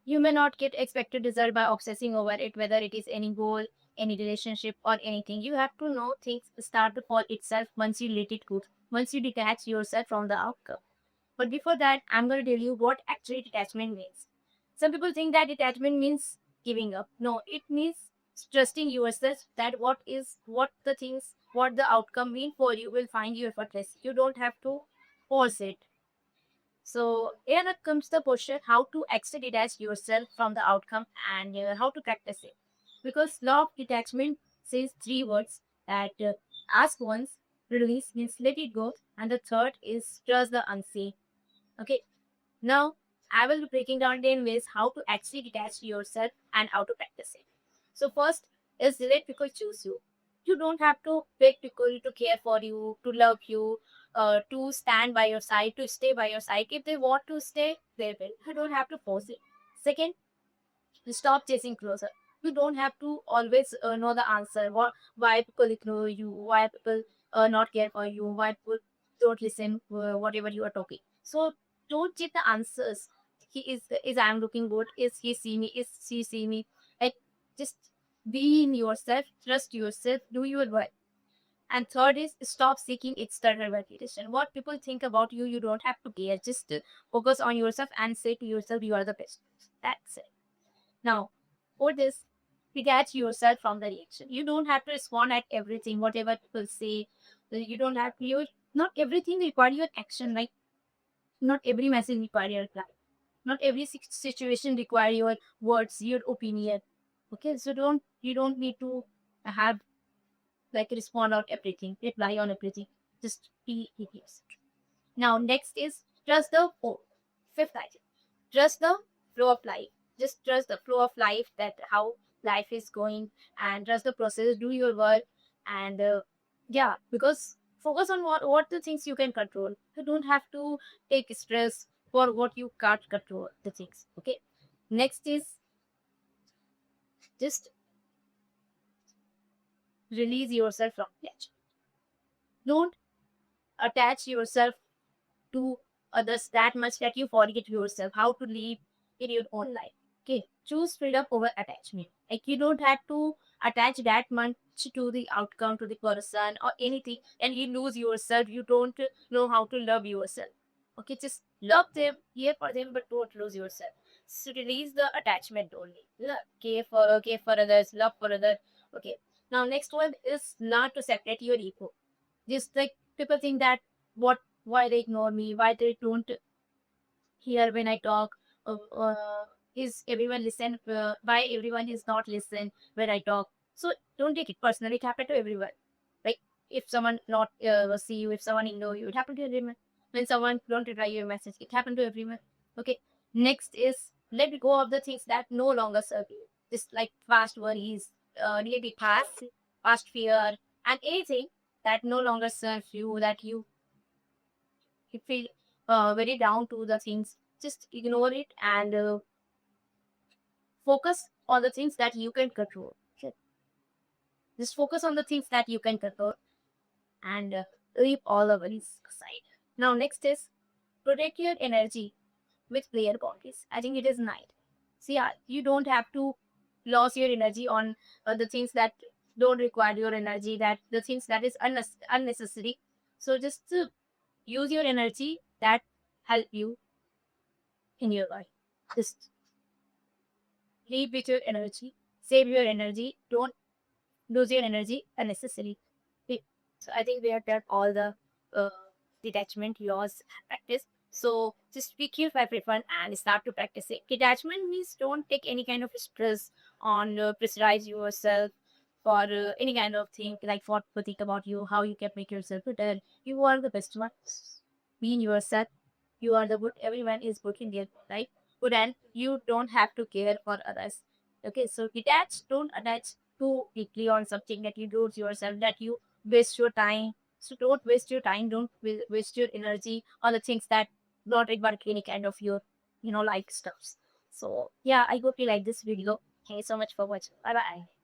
You may not get expected result by obsessing over it, whether it is any goal, any relationship, or anything. You have to know things start to fall itself once you let it go, once you detach yourself from the outcome. But before that, I'm going to tell you what actually detachment means. Some people think that detachment means giving up. No, it means trusting yourself that what the outcome mean for you will find you effortless. You don't have to force it. So here comes the question how to actually detach yourself from the outcome and how to practice it. Because law of detachment says three words that ask once, release means let it go, and the third is trust the unseen. Okay, now I will be breaking down 10 ways how to actually detach yourself and how to practice it. So first is let people choose you. You don't have to beg people to care for you, to love you, to stand by your side, to stay by your side. If they want to stay, they will. You don't have to force it. Second, stop chasing closer. You don't have to always know the answer. Why people ignore you? Why people not care for you? Why people don't listen whatever you are talking? So don't check the answers. He is I'm looking good? Is he see me? Is she see me? Like just be in yourself, trust yourself, do your work. And third is stop seeking external validation. What people think about you, you don't have to care. Just focus on yourself and say to yourself, you are the best. That's it. Now, for this, detach yourself from the reaction. You don't have to respond at everything, whatever people say. You don't have to, not everything require your action, right? Not every message require your reply. Not every situation require your words, your opinion. Okay, so you don't need to have like respond on everything, reply on everything. Just be yourself. Now, next is trust the fifth item. Trust the flow of life. Just trust the flow of life, that how life is going, and trust the process. Do your work, and yeah, because focus on what the things you can control. You don't have to take stress for what you can't control. The things. Okay. Next is just release yourself from attachment. Don't attach yourself to others that much that you forget yourself, how to live in your own life. Okay, choose freedom over attachment. Like you don't have to attach that much to the outcome, to the person or anything, and you lose yourself. You don't know how to love yourself. Okay, just love them, care for them, but don't lose yourself. So release the attachment only. Care for others, love for others. Okay. Now next one is not to separate your ego. Just like people think that why they ignore me, why they don't hear when I talk, is everyone listen, why everyone is not listen when I talk. So don't take it personally, it happened to everyone. Like if someone not see you, if someone ignore you, it happened to everyone. When someone don't reply your message, it happened to everyone. Okay, next is let go of the things that no longer serve you. Just like past worries, really past fear, and anything that no longer serves you, that you feel very down to the things, just ignore it and focus on the things that you can control. Okay. Just focus on the things that you can control and leave all the worries aside. Now, next is protect your energy with clear boundaries. I think it is night. See, you don't have to lose your energy on the things that don't require your energy, that the things that is unnecessary. So just use your energy that help you in your life. Just live with your energy, save your energy, don't lose your energy unnecessarily. So I think we have done all the uh, detachment laws practice. So just be careful everyone and start to practice it. Detachment means don't take any kind of stress on pressurize yourself for any kind of thing like what people think about you, how you can make yourself better. You are the best one. Be in yourself. You are the good. Everyone is good in their life. Good, and you don't have to care for others. Okay, so detach. Don't attach too deeply on something that you lose yourself, that you waste your time. So don't waste your time. Don't waste your energy on the things that not require any kind of your, like stuffs. So yeah, I hope you like this video. Thank you so much for watching. Bye bye.